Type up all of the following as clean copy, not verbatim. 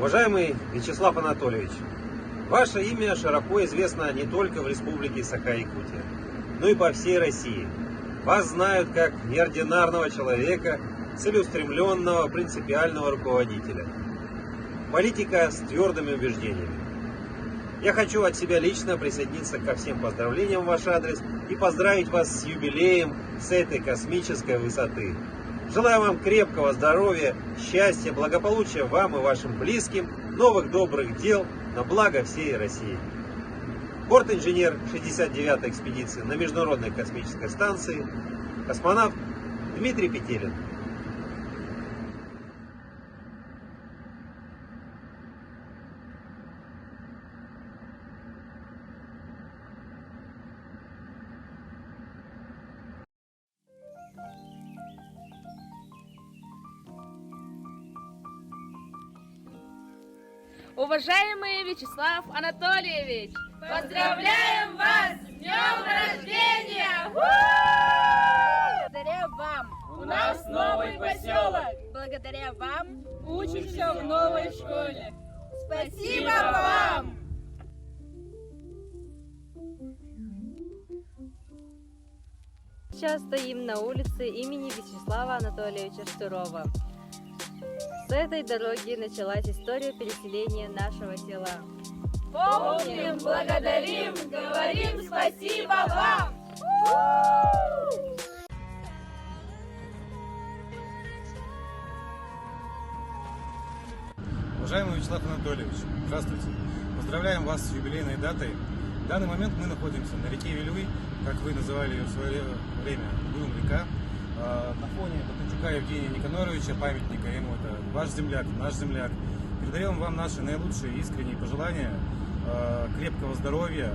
Уважаемый Вячеслав Анатольевич, ваше имя широко известно не только в Республике Саха-Якутия, но и по всей России. Вас знают как неординарного человека, целеустремленного, принципиального руководителя. Политика с твердыми убеждениями. Я хочу от себя лично присоединиться ко всем поздравлениям в ваш адрес и поздравить вас с юбилеем, с этой космической высоты. Желаю вам крепкого здоровья, счастья, благополучия вам и вашим близким, новых добрых дел на благо всей России. Борт-инженер 69-й экспедиции на Международной космической станции, космонавт Дмитрий Петелин. Уважаемый Вячеслав Анатольевич, поздравляем вас с днем рождения! Благодаря вам У нас новый поселок. благодаря вам Учимся в новой школе. спасибо вам! Сейчас стоим на улице имени Вячеслава Анатольевича Штырова. С этой дороги началась история переселения нашего села. Помним, благодарим, говорим спасибо вам! Уважаемый Вячеслав Анатольевич, здравствуйте. Поздравляем вас с юбилейной датой. В данный момент мы находимся на реке Вилюй, как вы называли ее в свое время, Вилюй-река. На фоне Батанчука Евгения Никоноровича, памятника ему, это ваш земляк, наш земляк. Передаем вам наши наилучшие искренние пожелания, крепкого здоровья,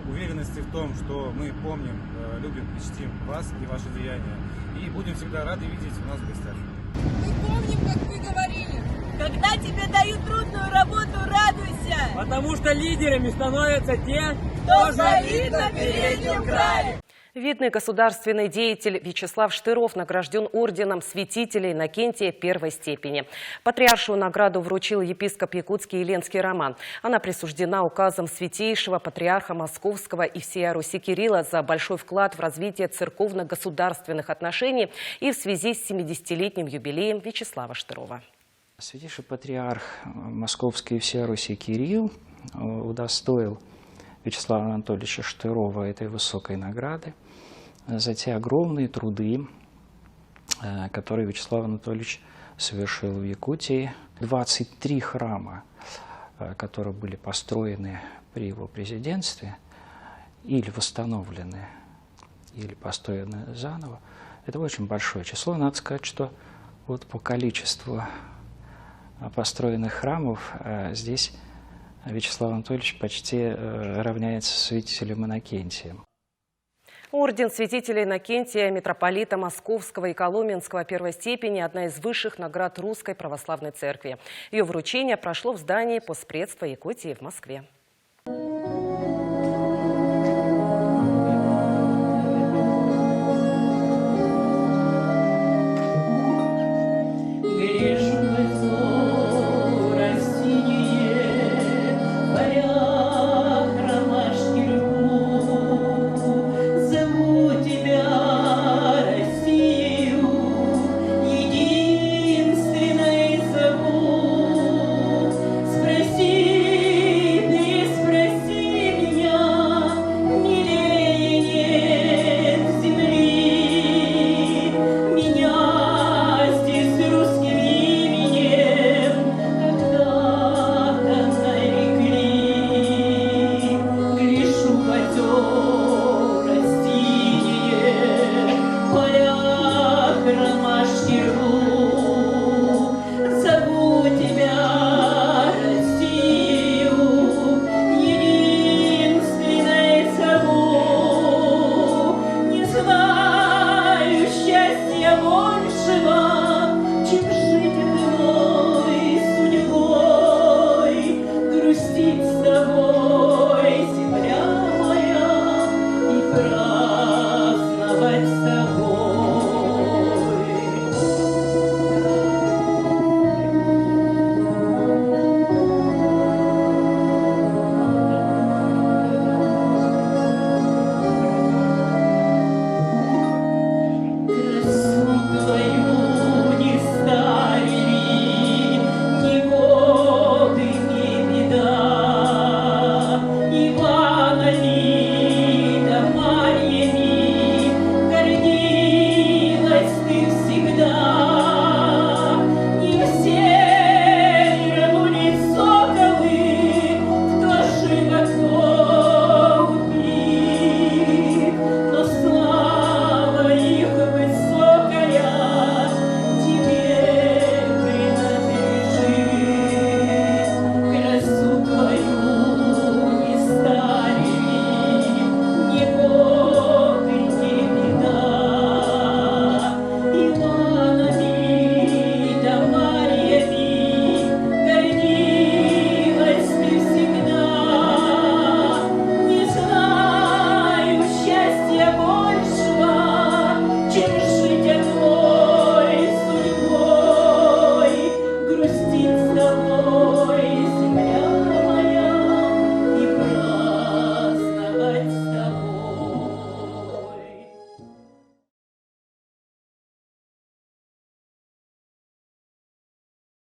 уверенности в том, что мы помним, любим и чтим вас и ваши деяния. И будем всегда рады видеть у нас в гостях. Мы помним, как вы говорили, когда тебе дают трудную работу, радуйся! Потому что лидерами становятся те, Кто стоит на переднем крае! Видный государственный деятель Вячеслав Штыров награжден орденом святителя Иннокентия первой степени. Патриаршую награду вручил епископ якутский Еленский Роман. Она присуждена указом святейшего патриарха Московского и всея Руси Кирилла за большой вклад в развитие церковно-государственных отношений и в связи с 70-летним юбилеем Вячеслава Штырова. Святейший патриарх Московский и всея Руси Кирилл удостоил Вячеслава Анатольевича Штырова этой высокой награды за те огромные труды, которые Вячеслав Анатольевич совершил в Якутии. 23 храма, которые были построены при его президентстве, или восстановлены, или построены заново, это очень большое число. Надо сказать, что вот по количеству построенных храмов здесь Вячеслав Анатольевич почти равняется святителем Иннокентием. Орден святителя Иннокентия, митрополита Московского и Коломенского первой степени – одна из высших наград Русской Православной Церкви. Ее вручение прошло в здании Постпредства Якутии в Москве.